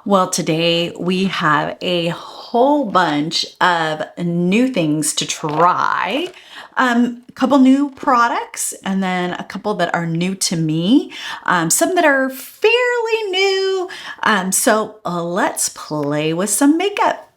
Well, today we have a whole bunch of new things to try. A couple new products and then a couple that are new to me. Some that are fairly new. So let's play with some makeup.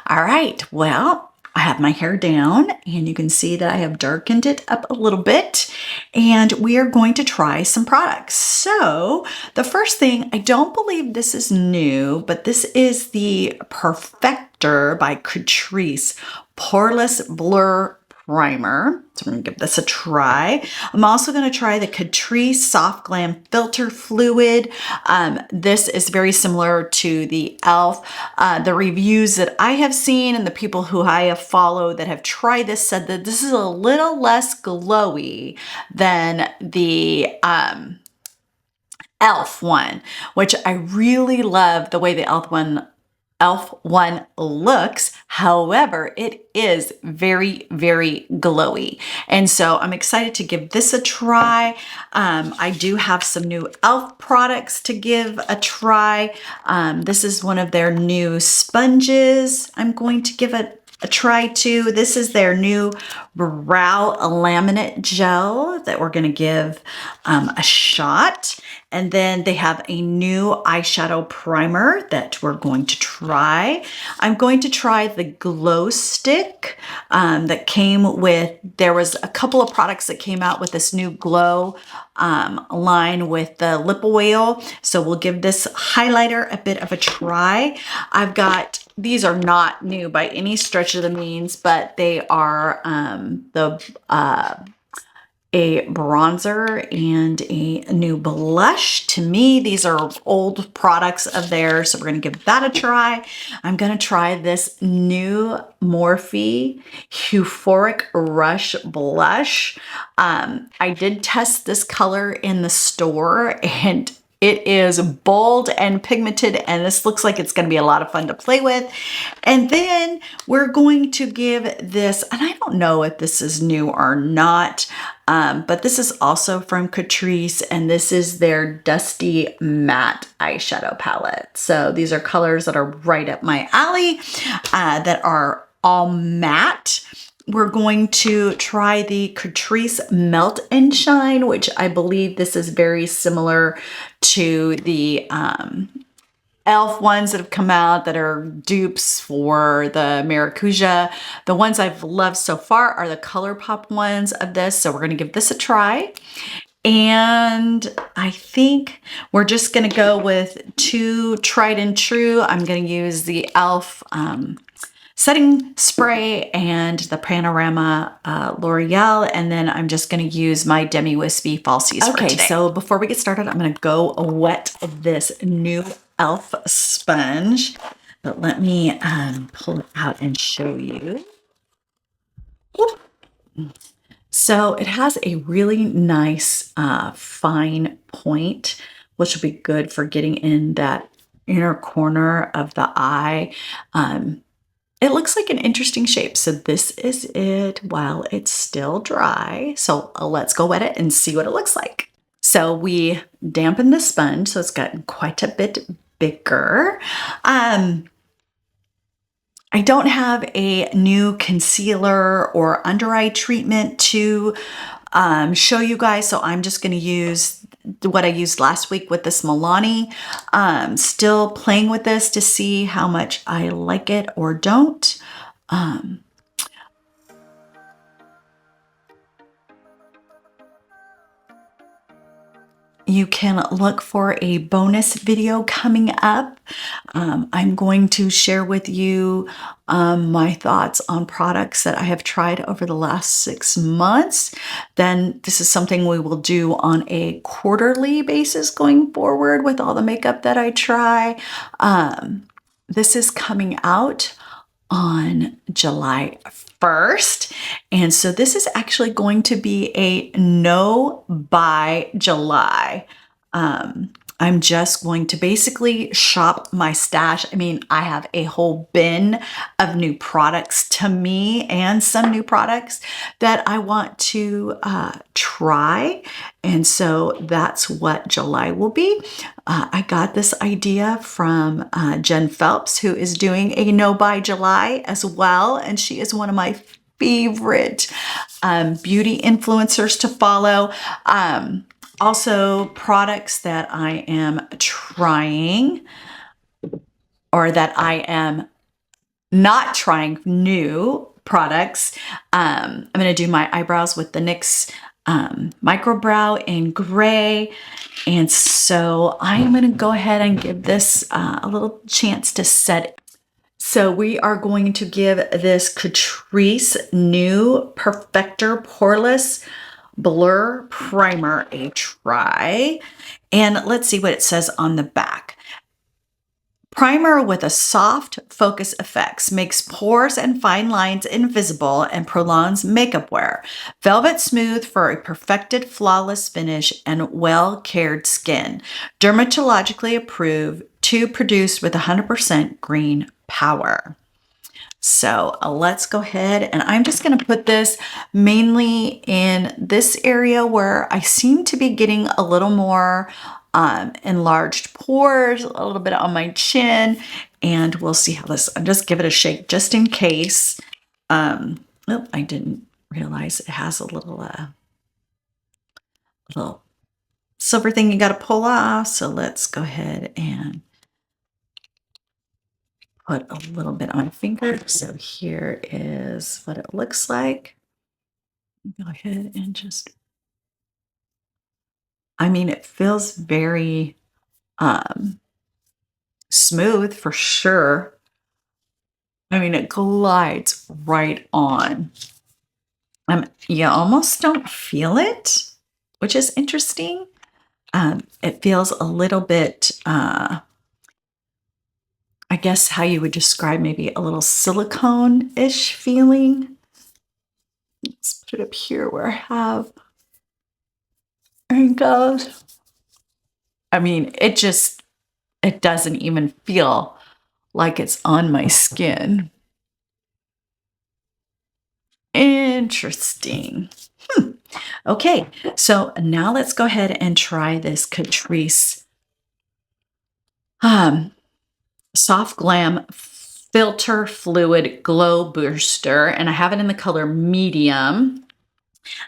All right, well, I have my hair down and you can see that I have darkened it up a little bit and we are going to try some products. So the first thing, I don't believe this is new, but this is the Perfector by Catrice Poreless Blur Primer. So I'm gonna give this a try. I'm also gonna try the Catrice Soft Glam Filter Fluid. This is very similar to the ELF. The reviews that I have seen and the people who I have followed that have tried this said that this is a little less glowy than the ELF one, which I really love the way the ELF one looks. However, it is very, very glowy. And so I'm excited to give this a try. I do have some new ELF products to give a try. This is one of their new sponges I'm going to give a try to. This is their new brow laminate gel that we're going to give a shot. And then they have a new eyeshadow primer that we're going to try. I'm going to try the glow stick that came with, there was a couple of products that came out with this new glow line with the lip oil. So we'll give this highlighter a bit of a try. I've got, these are not new by any stretch of the means, but they are a bronzer and a new blush. To me, these are old products of theirs, so we're gonna give that a try. I'm gonna try this new Morphe Euphoric Rush blush. I did test this color in the store and it is bold and pigmented, and this looks like it's gonna be a lot of fun to play with. And then we're going to give this, and I don't know if this is new or not, but this is also from Catrice, and this is their Dusty Matte eyeshadow palette. So these are colors that are right up my alley, that are all matte. We're going to try the Catrice Melt and Shine, which I believe this is very similar to the ELF ones that have come out that are dupes for the Maracuja. The ones I've loved so far are the ColourPop ones of this, so we're going to give this a try. And I think we're just going to go with two tried and true. I'm going to use the ELF setting spray and the Panorama L'Oreal, and then I'm just going to use my Demi Wispy Falsies for today. So before we get started, I'm going to go wet this new ELF sponge, but let me pull it out and show you. So it has a really nice fine point, which will be good for getting in that inner corner of the eye. It looks like an interesting shape. So this is it while it's still dry. So let's go wet it and see what it looks like. So we dampened the sponge, so it's gotten quite a bit bigger. I don't have a new concealer or under eye treatment to show you guys, so I'm just going to use what I used last week with this Milani. Still playing with this to see how much I like it or don't. You can look for a bonus video coming up. I'm going to share with you my thoughts on products that I have tried over the last 6 months. Then this is something we will do on a quarterly basis going forward with all the makeup that I try. This is coming out on July 1st. And so this is actually going to be a no buy July. I'm just going to basically shop my stash. I mean, I have a whole bin of new products to me and some new products that I want to try. And so that's what July will be. I got this idea from Jen Phelps, who is doing a No Buy July as well. And she is one of my favorite beauty influencers to follow. Also, products that I am trying or that I am not trying, new products. I'm going to do my eyebrows with the NYX Micro Brow in gray. And so I'm going to go ahead and give this a little chance to set. So we are going to give this Catrice New Perfector Poreless Blur Primer a try. And let's see what it says on the back. Primer with a soft focus effects makes pores and fine lines invisible and prolongs makeup wear. Velvet smooth for a perfected flawless finish and well-cared skin. Dermatologically approved to produce with 100% green power. So let's go ahead, and I'm just going to put this mainly in this area where I seem to be getting a little more enlarged pores, a little bit on my chin, and we'll see how this, I'll just give it a shake just in case. Oh, I didn't realize it has a little silver thing you got to pull off. So let's go ahead and put a little bit on my finger. So here is what it looks like. Go ahead and just, I mean, it feels very smooth for sure. I mean, it glides right on. You almost don't feel it, which is interesting. It feels a little bit, I guess how you would describe maybe a little silicone-ish feeling. Let's put it up here where I have, there it goes. I mean, it doesn't even feel like it's on my skin. Interesting. Okay, so now let's go ahead and try this Catrice Soft Glam Filter Fluid Glow Booster, and I have it in the color medium.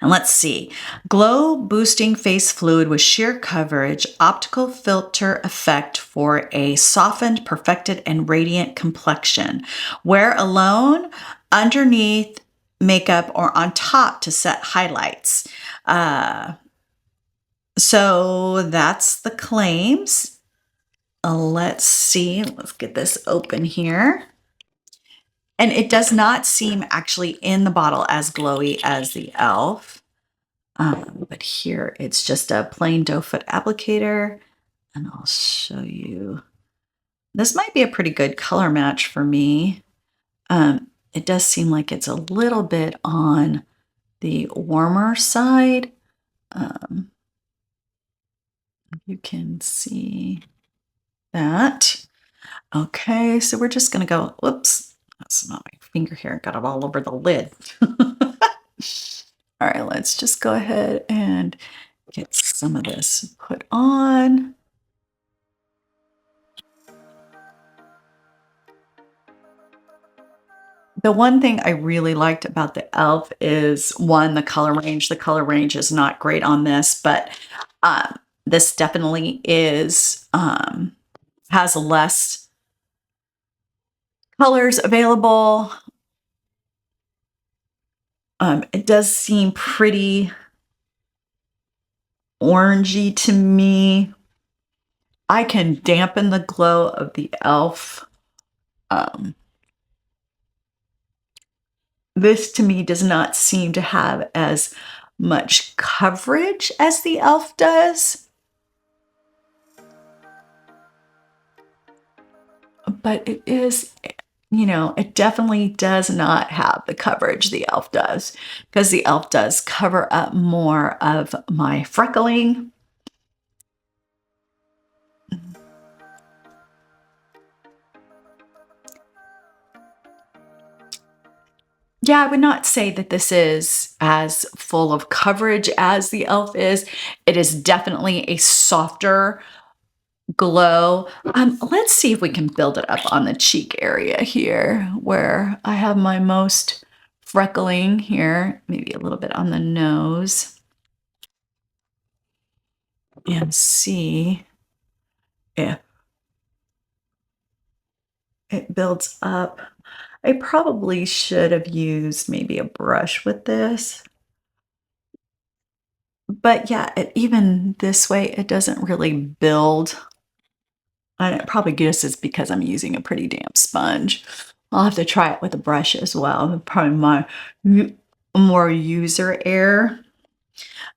And let's see, glow boosting face fluid with sheer coverage, optical filter effect for a softened, perfected, and radiant complexion. Wear alone, underneath makeup, or on top to set highlights. So that's the claims. Let's see, let's get this open here. And it does not seem actually in the bottle as glowy as the ELF. But here it's just a plain doe foot applicator. And I'll show you. This might be a pretty good color match for me. It does seem like it's a little bit on the warmer side. You can see that. Okay, so we're just gonna go, whoops, that's not my finger here, got it all over the lid. All right, let's just go ahead and get some of this put on. The one thing I really liked about the ELF is, one, the color range. The color range is not great on this, but this definitely is, has less colors available. It does seem pretty orangey to me. I can dampen the glow of the ELF. This to me does not seem to have as much coverage as the ELF does. But it is, you know, it definitely does not have the coverage the ELF does, because the ELF does cover up more of my freckling. Yeah, I would not say that this is as full of coverage as the e.l.f. is. It is definitely a softer glow. Let's see if we can build it up on the cheek area here where I have my most freckling here, maybe a little bit on the nose, and see if it builds up. I probably should have used maybe a brush with this. But yeah, even this way, it doesn't really build. And it probably just is because I'm using a pretty damp sponge. I'll have to try it with a brush as well. Probably more user error.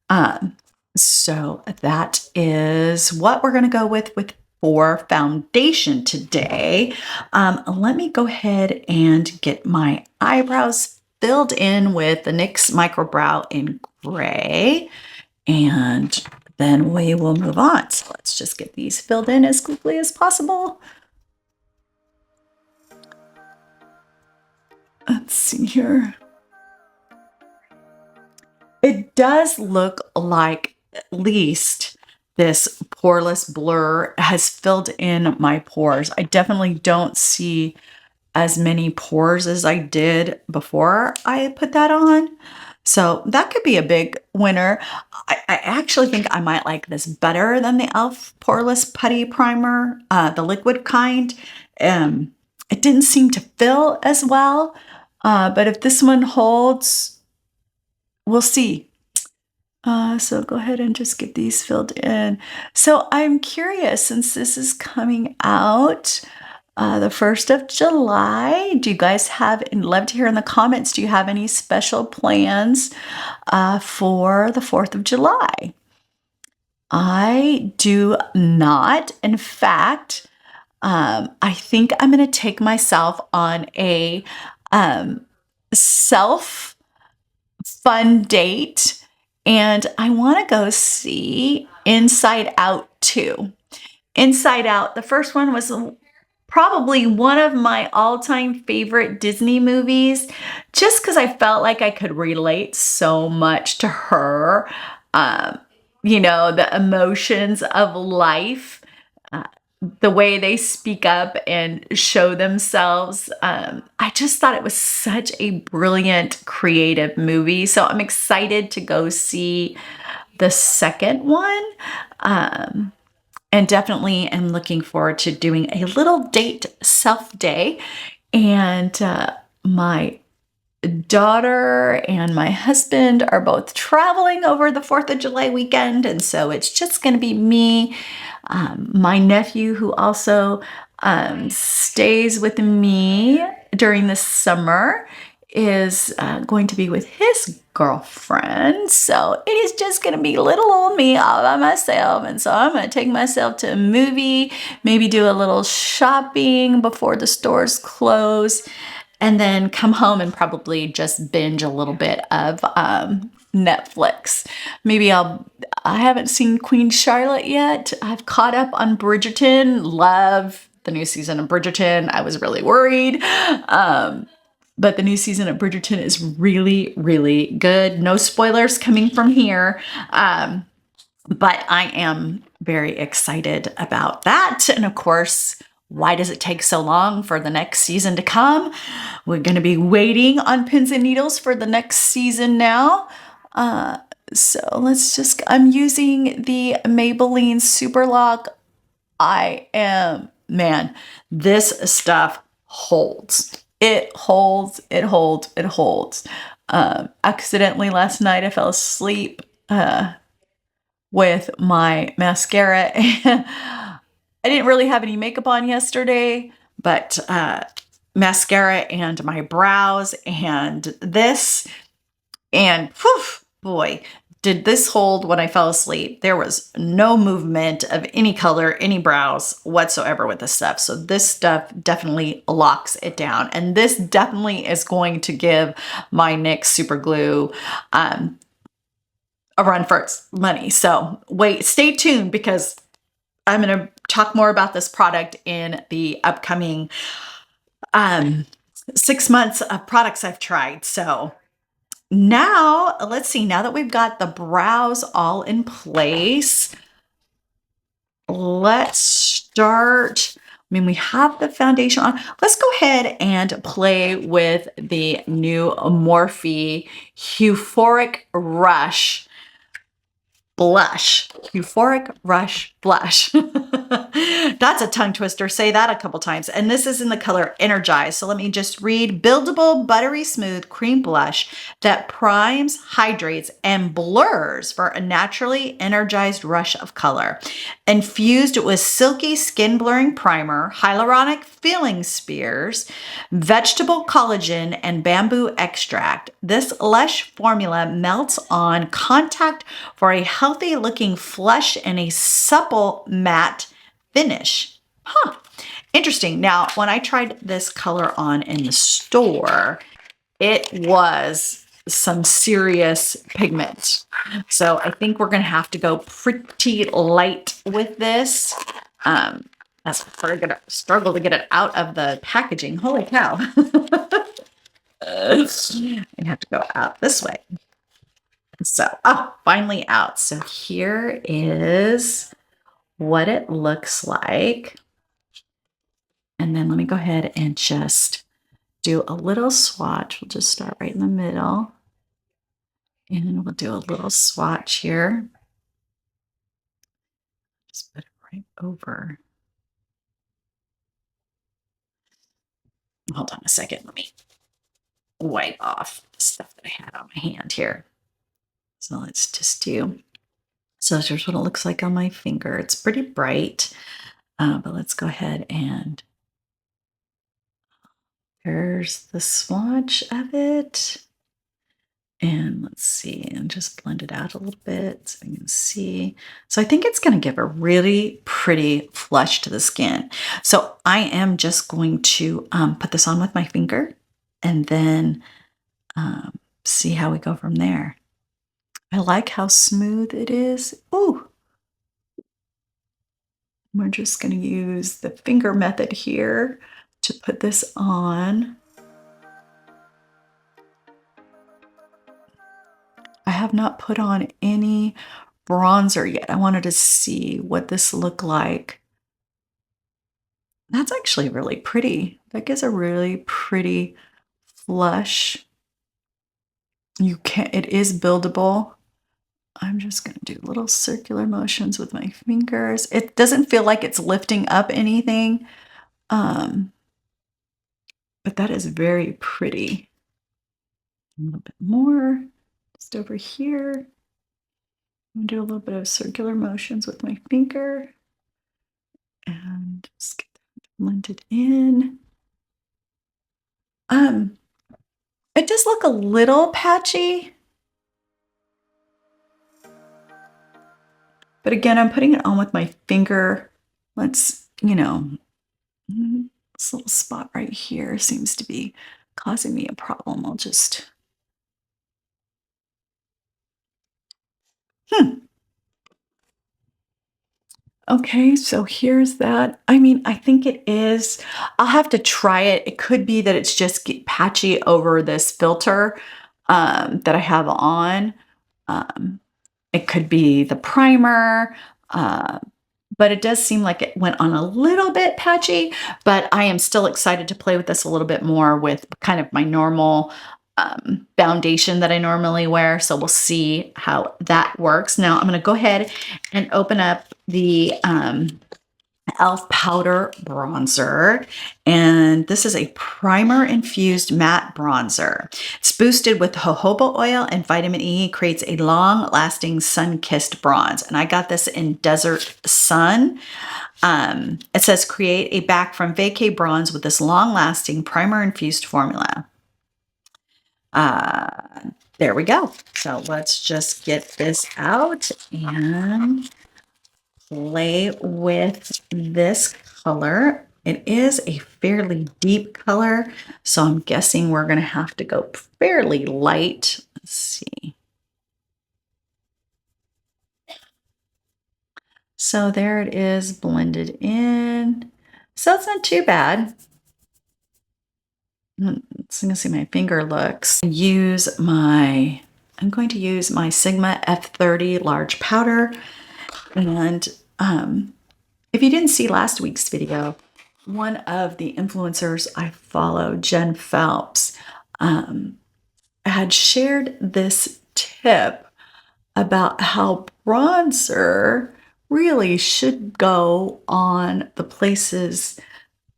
Um, so that is what we're going to go with for foundation today. Let me go ahead and get my eyebrows filled in with the NYX Micro Brow in gray, and then we will move on. So let's just get these filled in as quickly as possible. Let's see here. It does look like at least this poreless blur has filled in my pores. I definitely don't see as many pores as I did before I put that on. So that could be a big winner. I actually think I might like this better than the e.l.f. Poreless Putty Primer, the liquid kind. It didn't seem to fill as well, but if this one holds, we'll see. So go ahead and just get these filled in. So I'm curious, since this is coming out the 1st of July, do you guys have, and love to hear in the comments, do you have any special plans for the 4th of July? I do not. In fact, I think I'm going to take myself on a self fun date, and I want to go see Inside Out 2. Inside Out, the first one was probably one of my all-time favorite Disney movies, just because I felt like I could relate so much to her. You know, the emotions of life, the way they speak up and show themselves. I just thought it was such a brilliant, creative movie. So I'm excited to go see the second one. And definitely am looking forward to doing a little date self day. And my daughter and my husband are both traveling over the 4th of July weekend. And so it's just going to be me, my nephew, who also stays with me during the summer, is going to be with his girlfriend. So it is just going to be little old me all by myself. And so I'm going to take myself to a movie, maybe do a little shopping before the stores close, and then come home and probably just binge a little bit of Netflix. Maybe I haven't seen Queen Charlotte yet. I've caught up on Bridgerton. Love the new season of Bridgerton. I was really worried. But the new season of Bridgerton is really, really good. No spoilers coming from here. But I am very excited about that. And of course, why does it take so long for the next season to come? We're going to be waiting on pins and needles for the next season now. So I'm using the Maybelline Super Lock. Man, this stuff holds. It holds, it holds, it holds. Accidentally last night I fell asleep with my mascara. I didn't really have any makeup on yesterday, but mascara and my brows and this, and whew, boy, did this hold when I fell asleep. There was no movement of any color, any brows whatsoever with this stuff. So this stuff definitely locks it down. And this definitely is going to give my NYX Super Glue a run for its money. So stay tuned, because I'm going to talk more about this product in the upcoming 6 months of products I've tried. So now let's see, now that we've got the brows all in place, let's start. I mean, we have the foundation on. Let's go ahead and play with the new Morphe Euphoric Rush blush. Euphoric Rush blush. That's a tongue twister. Say that a couple times. And this is in the color Energize. So let me just read. Buildable, buttery smooth cream blush that primes, hydrates, and blurs for a naturally energized rush of color. Infused with silky skin blurring primer, hyaluronic filling spears, vegetable collagen, and bamboo extract, this lush formula melts on contact for a healthy looking flush and a supple matte finish. Huh. Interesting. Now, when I tried this color on in the store, it was some serious pigment. So I think we're going to have to go pretty light with this. That's probably going to struggle to get it out of the packaging. Holy cow. I have to go out this way. So, finally out. So here is what it looks like. And then let me go ahead and just do a little swatch. We'll just start right in the middle. And we'll do a little swatch here. Just put it right over. Hold on a second. Let me wipe off the stuff that I had on my hand here. So let's just do. So here's what it looks like on my finger. It's pretty bright, but let's go ahead and there's the swatch of it. And let's see, and just blend it out a little bit so you can see. So I think it's going to give a really pretty flush to the skin. So I am just going to put this on with my finger and then see how we go from there. I like how smooth it is. Ooh. We're just going to use the finger method here to put this on. I have not put on any bronzer yet. I wanted to see what this looked like. That's actually really pretty. That gives a really pretty flush. It is buildable. I'm just gonna do little circular motions with my fingers. It doesn't feel like it's lifting up anything, but that is very pretty. A little bit more, just over here. I'm gonna do a little bit of circular motions with my finger and just get that blended in. It does look a little patchy. But again, I'm putting it on with my finger. Let's, this little spot right here seems to be causing me a problem. I'll just, Okay, so here's that. I mean, I think it is. I'll have to try it. It could be that it's just patchy over this filter that I have on. It could be the primer, but it does seem like it went on a little bit patchy, but I am still excited to play with this a little bit more with kind of my normal foundation that I normally wear. So we'll see how that works. Now I'm going to go ahead and open up the ELF powder bronzer, and this is a primer infused matte bronzer. It's boosted with jojoba oil and vitamin E, creates a long lasting sun kissed bronze, and I got this in Desert Sun. It says create a back from vacay bronze with this long lasting primer infused formula. There we go. So let's just get this out and play with this color. It is a fairly deep color, so I'm guessing we're going to have to go fairly light. Let's see. So there it is blended in. So it's not too bad. Let's see my finger looks. I'm going to use my Sigma F30 large powder. And if you didn't see last week's video, one of the influencers I follow, Jen Phelps, had shared this tip about how bronzer really should go on the places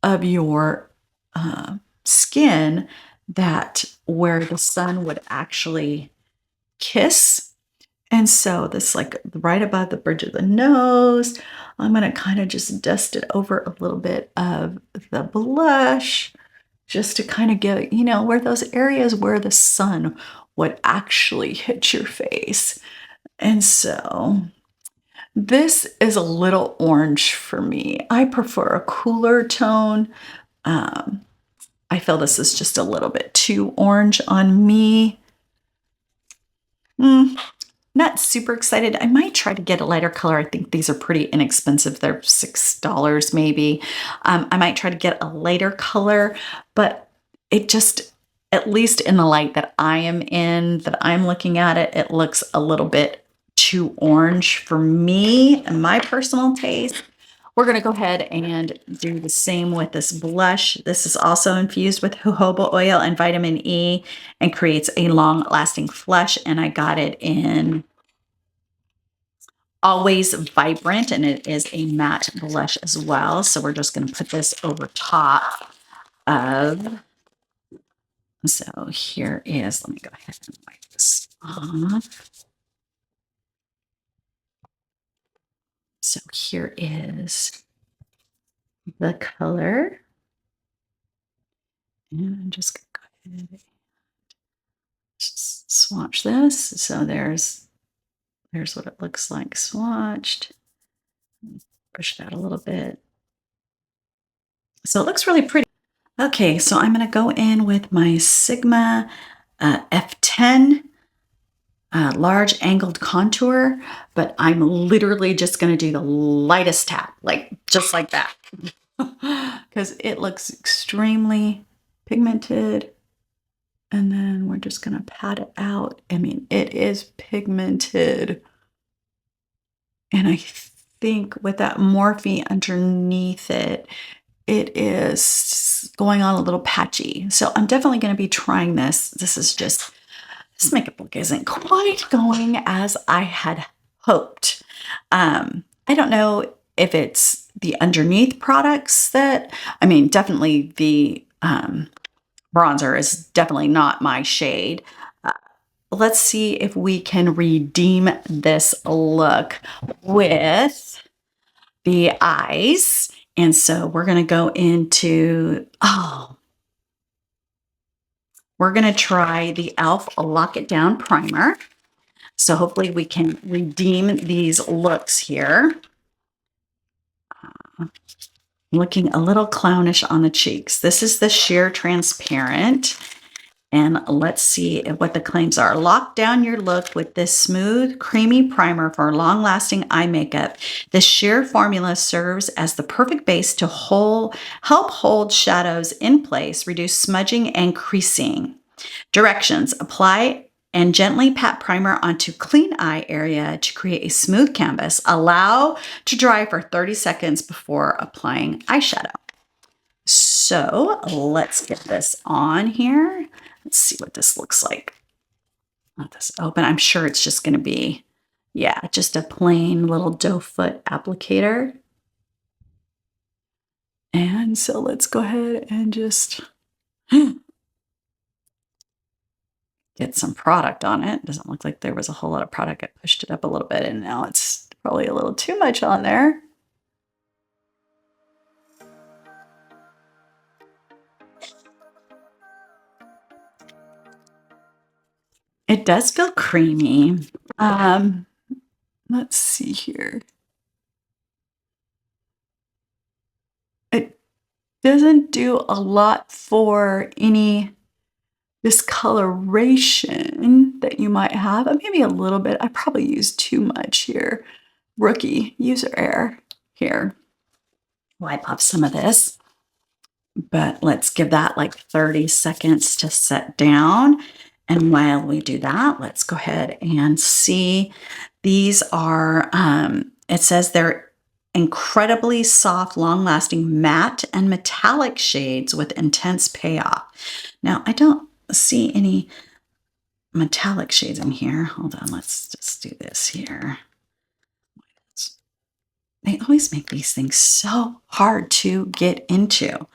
of your skin that where the sun would actually kiss. And so this, like right above the bridge of the nose, I'm going to kind of just dust it over a little bit of the blush just to kind of get, where those areas where the sun would actually hit your face. And so this is a little orange for me. I prefer a cooler tone. I feel this is just a little bit too orange on me. Not super excited. I might try to get a lighter color. I think these are pretty inexpensive. They're $6 maybe. I might try to get a lighter color, but it just, at least in the light that I am in, that I'm looking at it, it looks a little bit too orange for me and my personal taste. We're going to go ahead and do the same with this blush. This is also infused with jojoba oil and vitamin E and creates a long-lasting flush. And I got it in Always Vibrant, and it is a matte blush as well. So we're just going to put this over top of. So here is, let me go ahead and wipe this off. So here is the color. And I'm just going to go ahead and just swatch this. So there's what it looks like swatched. Push that a little bit. So it looks really pretty. Okay, so I'm going to go in with my Sigma F10 large angled contour, but I'm literally just going to do the lightest tap, like just like that, because it looks extremely pigmented. And then we're just going to pat it out. I mean, it is pigmented. And I think with that Morphe underneath it, it is going on a little patchy. So I'm definitely going to be trying this. This makeup look isn't quite going as I had hoped. I don't know if it's the underneath products definitely the bronzer is definitely not my shade. Let's see if we can redeem this look with the eyes. And so we're going to go into, we're going to try the ELF Lock It Down Primer. So hopefully we can redeem these looks here. Looking a little clownish on the cheeks. This is the Sheer Transparent. And let's see what the claims are. Lock down your look with this smooth, creamy primer for long-lasting eye makeup. This sheer formula serves as the perfect base to help hold shadows in place, reduce smudging and creasing. Directions: apply and gently pat primer onto clean eye area to create a smooth canvas. Allow to dry for 30 seconds before applying eyeshadow. So let's get this on here. Let's see what this looks like. Let this open. I'm sure it's just going to be, just a plain little doe foot applicator. And so let's go ahead and just get some product on it. Doesn't look like there was a whole lot of product. I pushed it up a little bit and now it's probably a little too much on there. It does feel creamy. Let's see here. It doesn't do a lot for any discoloration that you might have. Maybe a little bit. I probably used too much here. Rookie user error here. Wipe off some of this. but let's give that like 30 seconds to set down. And while we do that, let's go ahead and see. These are, it says they're incredibly soft, long-lasting matte and metallic shades with intense payoff. Now, I don't see any metallic shades in here. Hold on, let's just do this here. They always make these things so hard to get into.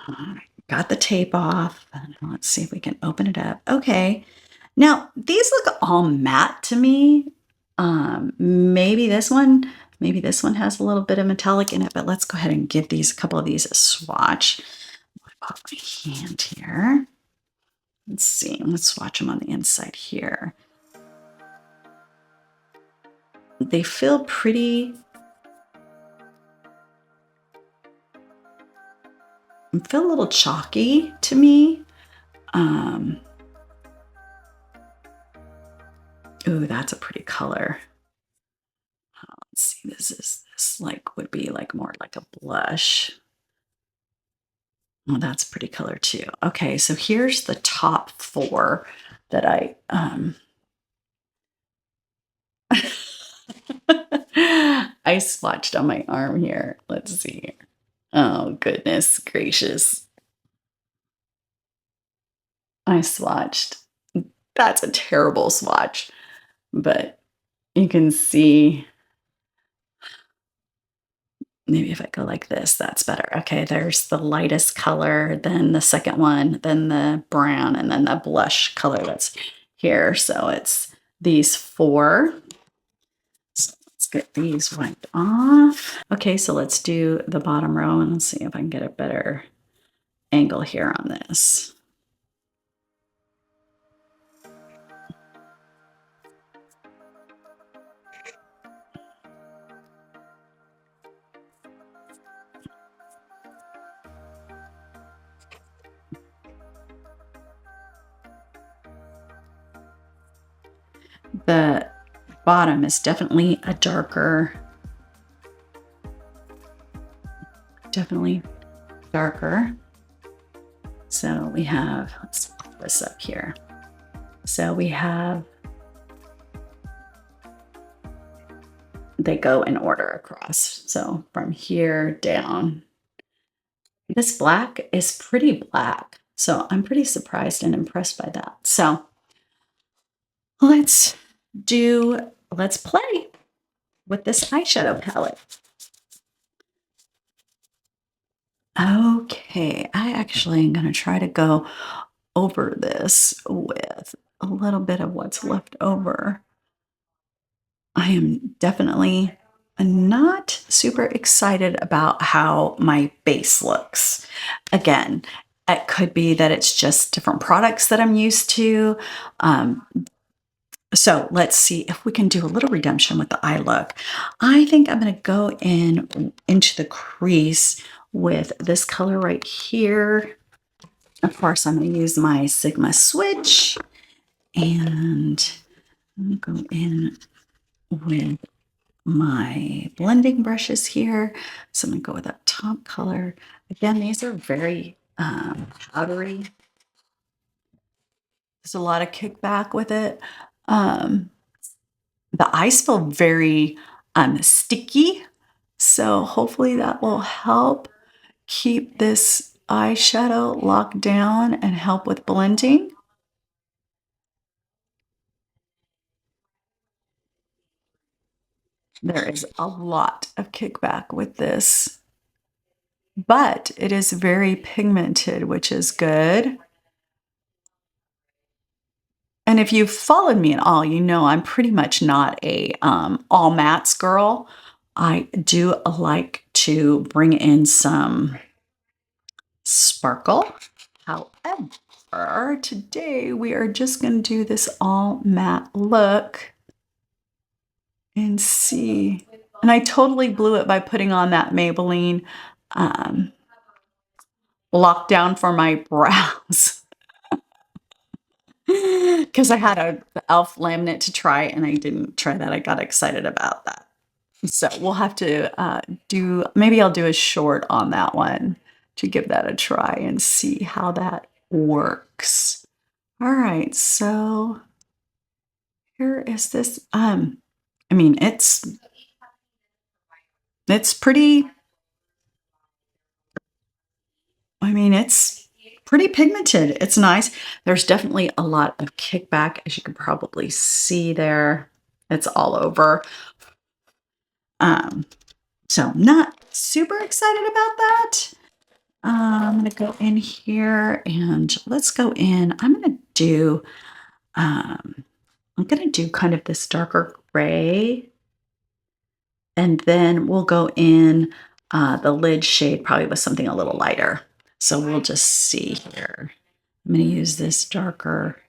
All right, got the tape off. Let's see if we can open it up. Okay. Now, these look all matte to me. Maybe this one has a little bit of metallic in it, but let's go ahead and give a couple of these a swatch. I'll put my hand here. Let's see. Let's swatch them on the inside here. They feel pretty. Feel a little chalky to me. Ooh, that's a pretty color. Let's see, this like would be like more like a blush. Oh, that's a pretty color too. Okay, so here's the top 4 that I I swatched on my arm here. Let's see. Oh, goodness gracious. I swatched. That's a terrible swatch, but you can see. Maybe if I go like this, that's better. Okay, there's the lightest color, then the second one, then the brown, and then the blush color that's here. So it's these 4. So let's get these wiped off. Okay, so let's do the bottom row and let's see if I can get a better angle here on this. The bottom is definitely a darker, So we have, let's put this up here. So we have, they go in order across. So from here down. This black is pretty black. So I'm pretty surprised and impressed by that. So let's play with this eyeshadow palette. Okay, I actually am going to try to go over this with a little bit of what's left over. I am definitely not super excited about how my base looks. Again, it could be that it's just different products that I'm used to. So let's see if we can do a little redemption with the eye look. I think I'm going to go into the crease with this color right here. Of course, I'm going to use my Sigma switch and I'm going to go in with my blending brushes here. So I'm going to go with that top color. Again, these are very powdery. There's a lot of kickback with it. The eyes feel very sticky. So hopefully that will help keep this eyeshadow locked down and help with blending. There is a lot of kickback with this, but it is very pigmented, which is good. And if you've followed me at all, you know I'm pretty much not a all mattes girl. I do like to bring in some sparkle. However, today we are just going to do this all matte look and see. And I totally blew it by putting on that Maybelline lockdown for my brows. Because I had a ELF laminate to try and I didn't try that. I got excited about that. So we'll have to maybe I'll do a short on that one to give that a try and see how that works. All right, so here is this. I mean, it's pretty, I mean, it's pretty pigmented. It's nice. There's definitely a lot of kickback, as you can probably see there. It's all over. Um, so not super excited about that. I'm gonna go in here and let's go in. I'm gonna do kind of this darker gray, and then we'll go in the lid shade probably with something a little lighter. So we'll just see here. I'm gonna use this darker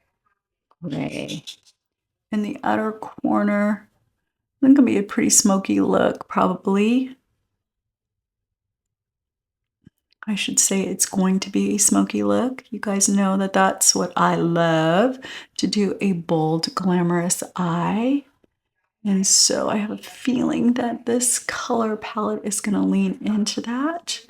gray in the outer corner. I think it'll be a pretty smoky look, probably. I should say it's going to be a smoky look. You guys know that that's what I love, to do a bold, glamorous eye. And so I have a feeling that this color palette is going to lean into that.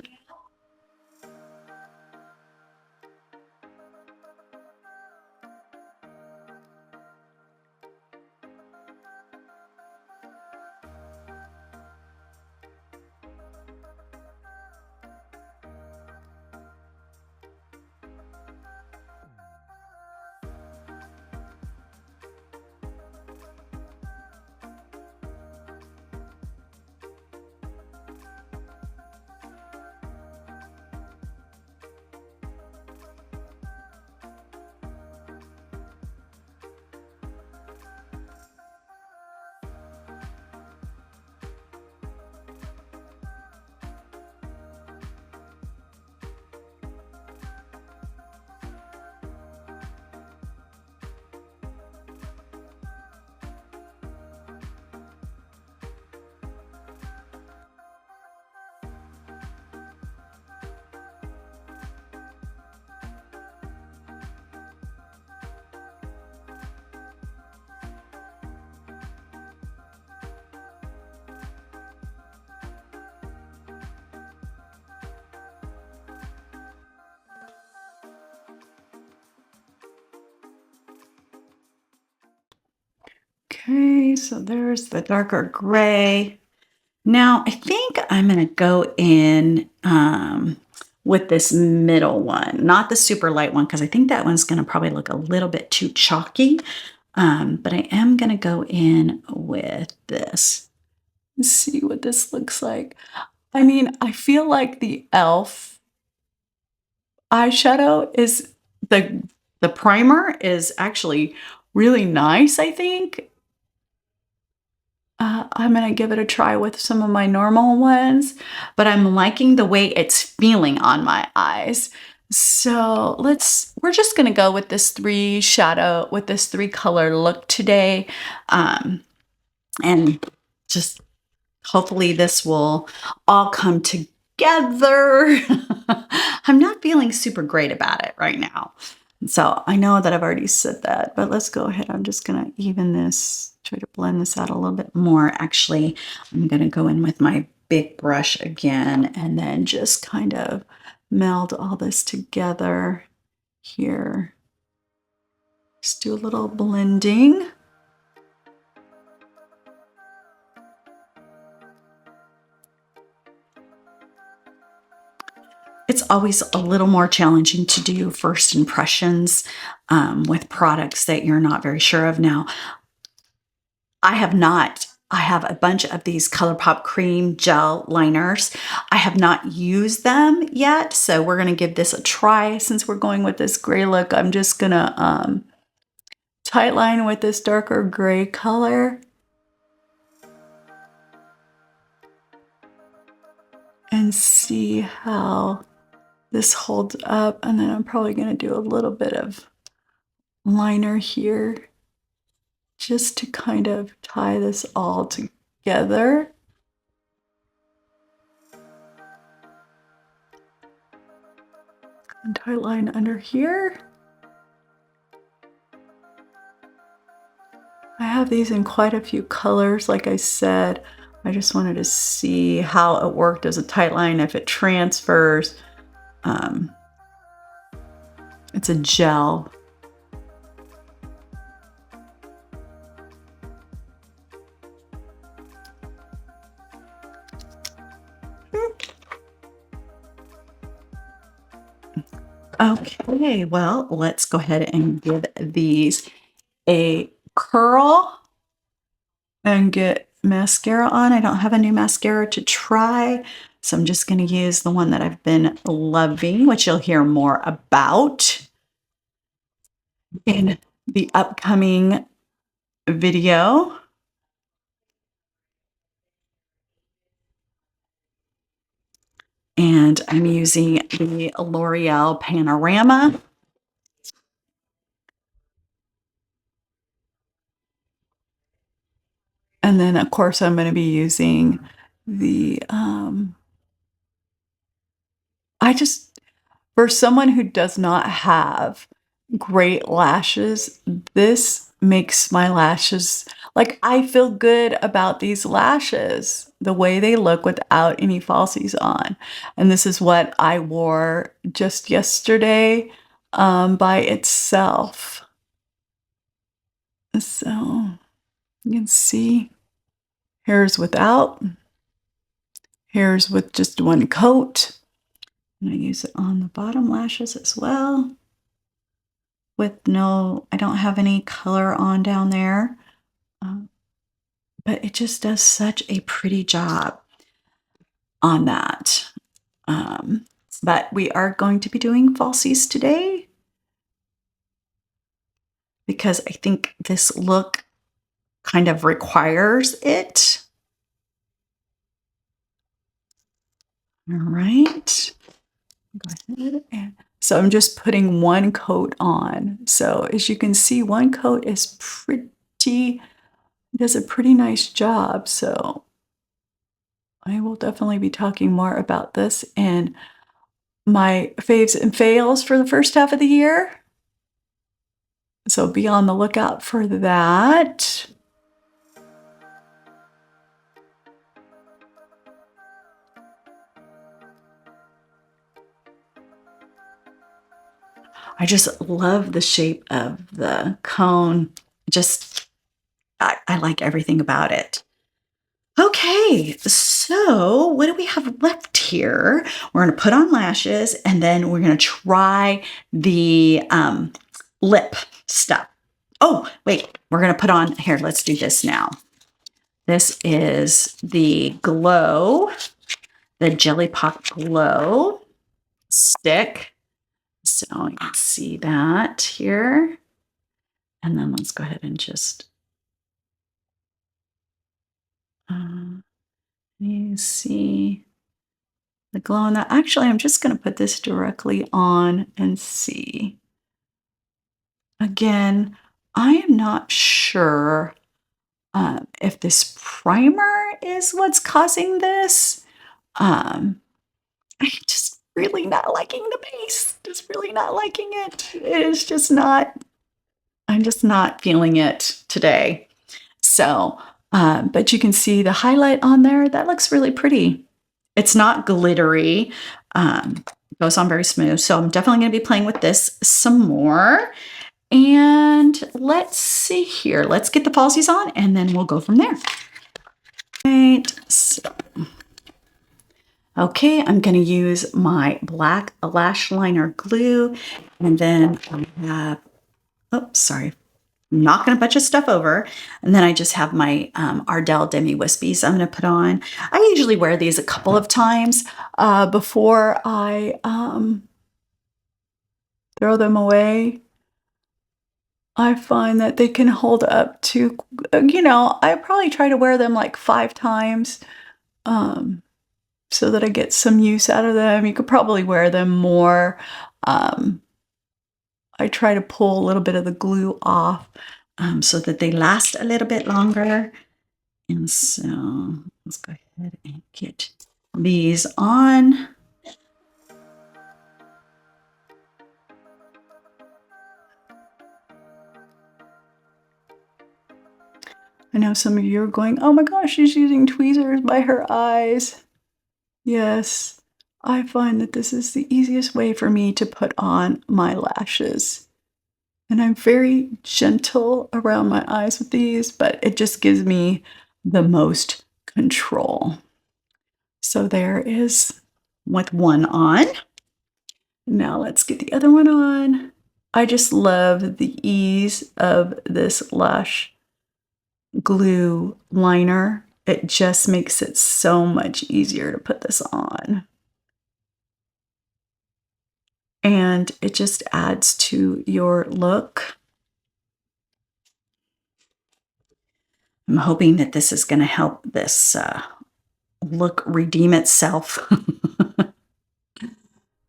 Okay, so there's the darker gray. Now I think I'm gonna go in with this middle one, not the super light one, because I think that one's gonna probably look a little bit too chalky. But I am gonna go in with this. Let's see what this looks like. I mean, I feel like the ELF eyeshadow is the primer is actually really nice, I think. I'm gonna give it a try with some of my normal ones, but I'm liking the way it's feeling on my eyes. So we're just gonna go with this three color look today. And just hopefully this will all come together. I'm not feeling super great about it right now. So I know that I've already said that, but let's go ahead. I'm just gonna even this, try to blend this out a little bit more. Actually, I'm gonna go in with my big brush again and then just kind of meld all this together here. Just do a little blending. It's always a little more challenging to do first impressions with products that you're not very sure of. Now, I have a bunch of these ColourPop cream gel liners. I have not used them yet, so we're gonna give this a try. Since we're going with this gray look, I'm just gonna tight line with this darker gray color. And see how this holds up, and then I'm probably going to do a little bit of liner here just to kind of tie this all together. And tight line under here. I have these in quite a few colors. Like I said, I just wanted to see how it worked as a tight line, if it transfers. It's a gel. Okay, well, let's go ahead and give these a curl and get mascara on. I don't have a new mascara to try, so I'm just going to use the one that I've been loving, which you'll hear more about in the upcoming video. And I'm using the L'Oreal Panorama. And then, of course, I'm going to be using the, for someone who does not have great lashes, this makes my lashes, like, I feel good about these lashes, the way they look without any falsies on. And this is what I wore just yesterday by itself. So you can see here's without, here's with just one coat. I'm going to use it on the bottom lashes as well. With no, I don't have any color on down there. But it just does such a pretty job on that. But we are going to be doing falsies today because I think this look kind of requires it. All right. Go ahead and so I'm just putting one coat on. So as you can see, one coat is does a pretty nice job. So I will definitely be talking more about this in my faves and fails for the first half of the year. So be on the lookout for that. I just love the shape of the cone. I like everything about it. Okay, so what do we have left here? We're going to put on lashes and then we're going to try the lip stuff. Oh, wait, we're going to put on, here, let's do this now. This is the Glow, the Jelly Pop Glow stick. So you can see that here. And then let's go ahead and just, you see the glow on that. Actually, I'm just going to put this directly on and see. Again, I am not sure if this primer is what's causing this. I'm just really not liking the base. Just really not liking it. It is just not, I'm just not feeling it today. So, but you can see the highlight on there. That looks really pretty. It's not glittery. It goes on very smooth. So I'm definitely going to be playing with this some more. And let's see here. Let's get the falsies on and then we'll go from there. Right. So, okay, I'm going to use my black lash liner glue. And then I have, oh, sorry, knocking a bunch of stuff over. And then I just have my Ardell Demi Wispies I'm going to put on. I usually wear these a couple of times before I throw them away. I find that they can hold up to, you know, I probably try to wear them like 5 times so that I get some use out of them. You could probably wear them more. I try to pull a little bit of the glue off so that they last a little bit longer. And so let's go ahead and get these on. I know some of you are going, oh my gosh, she's using tweezers by her eyes. Yes, I find that this is the easiest way for me to put on my lashes. And I'm very gentle around my eyes with these, but it just gives me the most control. So there is with one on. Now let's get the other one on. I just love the ease of this lash glue liner. It just makes it so much easier to put this on. And it just adds to your look. I'm hoping that this is going to help this look redeem itself.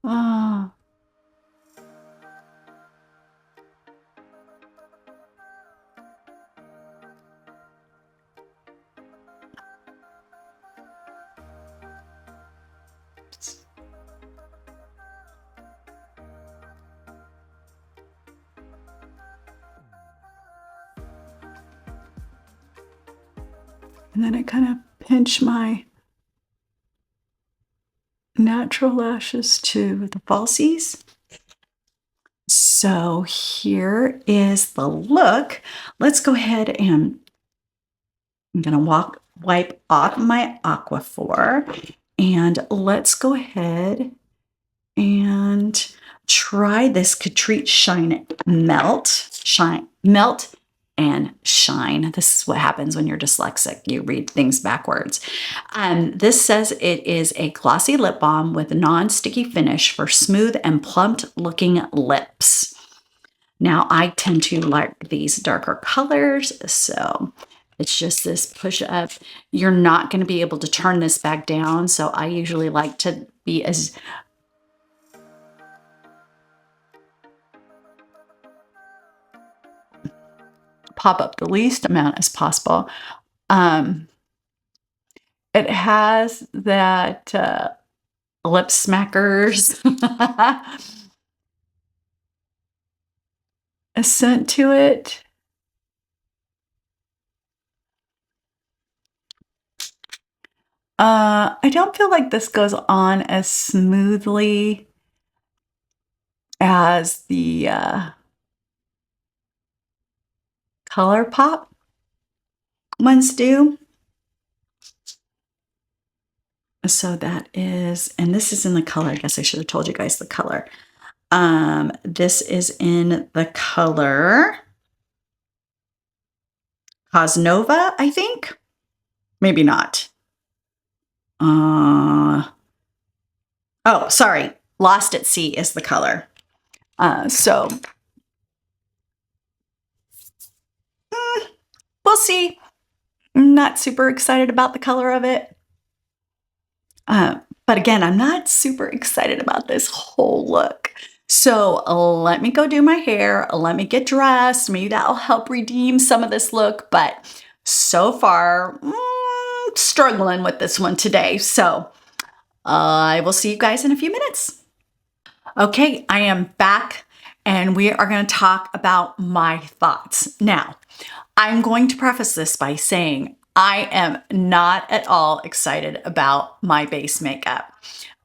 Oh. And then I kind of pinch my natural lashes to the falsies. So here is the look. Let's go ahead and I'm going to wipe off my Aquaphor, and let's go ahead and try this Catrice Melt and Shine. This is what happens when you're dyslexic. You read things backwards. This says it is a glossy lip balm with non-sticky finish for smooth and plumped looking lips. Now, I tend to like these darker colors, so it's just this push up. You're not going to be able to turn this back down, so I usually like to be as pop up the least amount as possible. It has that lip smackers a scent to it. I don't feel like this goes on as smoothly as the ColourPop ones do. So that is, and this is in the color, I guess I should have told you guys the color. This is in the color Cosnova, I think. Maybe not. Oh, sorry. Lost at Sea is the color. So we'll see. I'm not super excited about the color of it. But again, I'm not super excited about this whole look. So let me go do my hair. Let me get dressed. Maybe that'll help redeem some of this look. But so far, struggling with this one today. So I will see you guys in a few minutes. Okay, I am back and we are going to talk about my thoughts. Now, I'm going to preface this by saying I am not at all excited about my base makeup.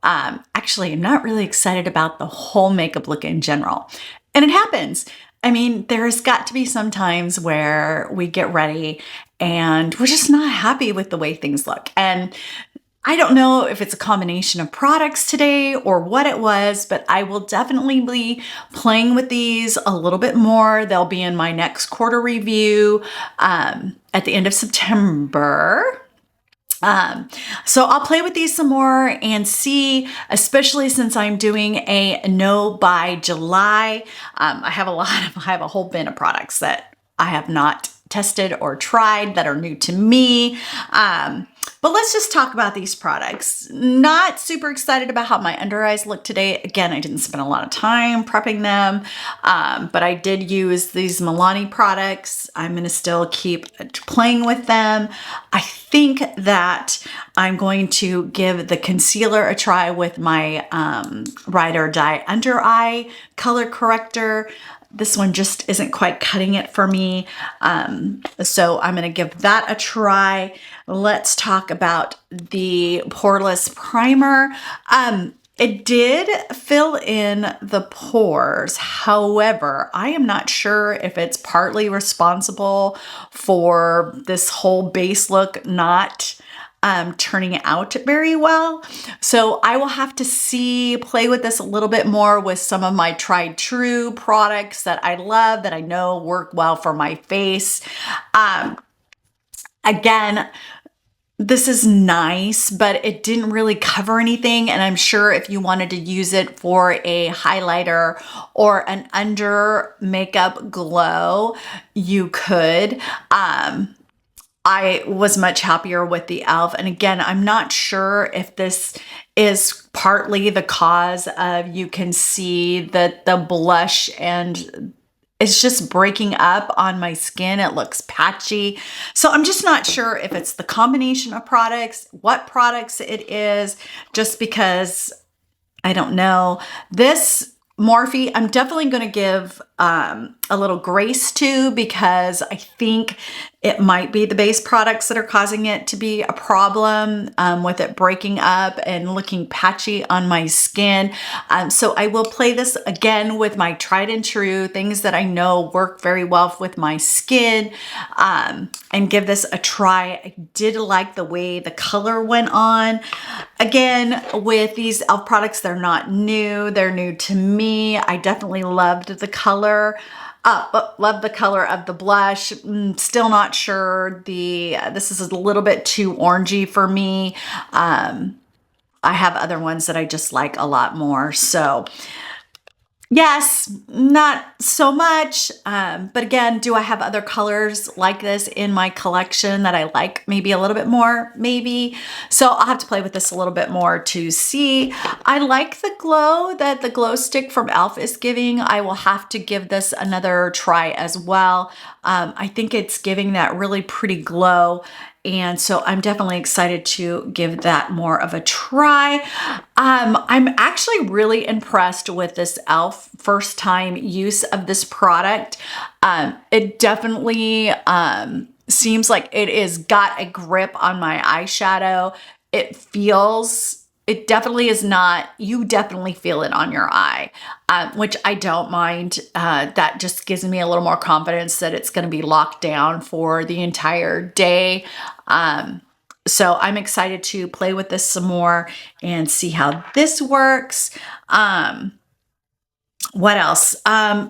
Actually, I'm not really excited about the whole makeup look in general. And it happens. I mean, there's got to be some times where we get ready and we're just not happy with the way things look. And I don't know if it's a combination of products today or what it was, but I will definitely be playing with these a little bit more. They'll be in my next quarter review at the end of September. So I'll play with these some more and see, especially since I'm doing a no by July. I have a whole bin of products that I have not tested or tried that are new to me. But let's just talk about these products. Not super excited about how my under eyes look today. Again, I didn't spend a lot of time prepping them, but I did use these Milani products. I'm gonna still keep playing with them. I think that I'm going to give the concealer a try with my Ride or Die Under Eye color corrector. this one just isn't quite cutting it for me. So I'm going to give that a try. Let's talk about the Poreless Primer. It did fill in the pores. However, I am not sure if it's partly responsible for this whole base look not turning out very well. So I will have to play with this a little bit more with some of my tried true products that I love, that I know work well for my face. Again, this is nice, but it didn't really cover anything. And I'm sure if you wanted to use it for a highlighter or an under makeup glow, you could. I was much happier with the ELF. And again, I'm not sure if this is partly the cause of, you can see that the blush and it's just breaking up on my skin. It looks patchy. So I'm just not sure if it's the combination of products, what products it is, just because I don't know. This Morphe, I'm definitely going to give a little grace to, because I think it might be the base products that are causing it to be a problem with it breaking up and looking patchy on my skin. So I will play this again with my tried and true things that I know work very well with my skin, and give this a try. I did like the way the color went on. Again, with these ELF products, they're not new. They're new to me. I definitely loved the color. Love the color of the blush. Still not sure. This is a little bit too orangey for me. I have other ones that I just like a lot more. So yes, not so much. But again, do I have other colors like this in my collection that I like maybe a little bit more? Maybe. So I'll have to play with this a little bit more to see. I like the glow that the glow stick from ELF is giving. I will have to give this another try as well. I think it's giving that really pretty glow. And so I'm definitely excited to give that more of a try. I'm actually really impressed with this ELF first time use of this product. It definitely seems like it is got a grip on my eyeshadow. It definitely is not, you definitely feel it on your eye, which I don't mind. That just gives me a little more confidence that it's going to be locked down for the entire day. So I'm excited to play with this some more and see how this works. What else?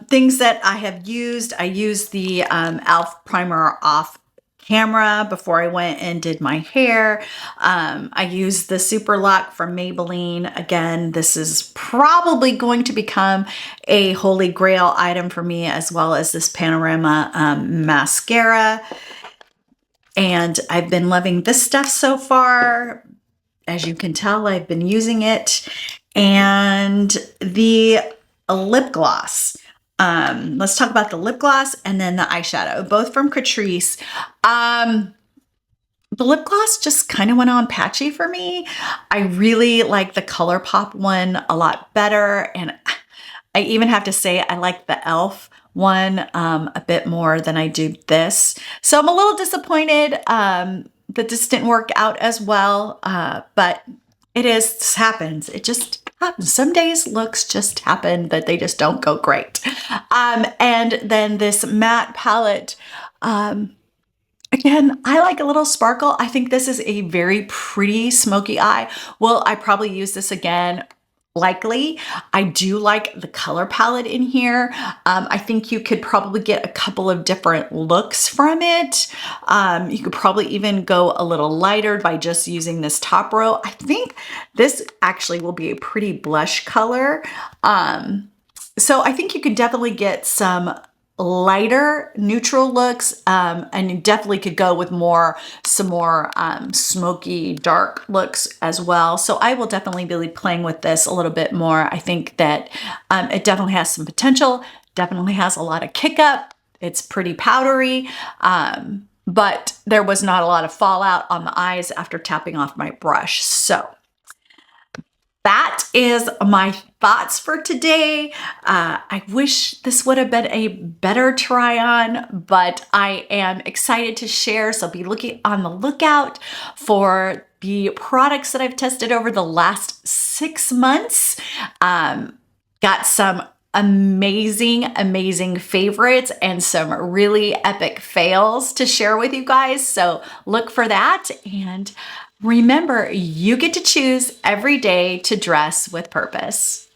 Things that I have used. I used the ELF primer off camera before I went and did my hair. I used the Super Lock from Maybelline. Again, this is probably going to become a holy grail item for me, as well as this Panorama mascara. And I've been loving this stuff so far. As you can tell, I've been using it. And the lip gloss. Let's talk about the lip gloss and then the eyeshadow, both from Catrice. The lip gloss just kind of went on patchy for me. I really like the ColourPop one a lot better. And I even have to say I like the ELF one a bit more than I do this. So I'm a little disappointed that this didn't work out as well, but this happens. It just happens. Some days looks just happen that they just don't go great. And then this matte palette, again, I like a little sparkle. I think this is a very pretty smoky eye. Will I probably use this again? Likely. I do like the color palette in here. I think you could probably get a couple of different looks from it. You could probably even go a little lighter by just using this top row. I think this actually will be a pretty blush color. So I think you could definitely get some lighter neutral looks, and you definitely could go with some more smoky dark looks as well. So I will definitely be playing with this a little bit more. I think that it definitely has some potential, definitely has a lot of kick up. It's pretty powdery, but there was not a lot of fallout on the eyes after tapping off my brush. So that is my thoughts for today. I wish this would have been a better try on, but I am excited to share. So be looking on the lookout for the products that I've tested over the last 6 months. Got some amazing favorites and some really epic fails to share with you guys. So look for that. And remember, you get to choose every day to dress with purpose.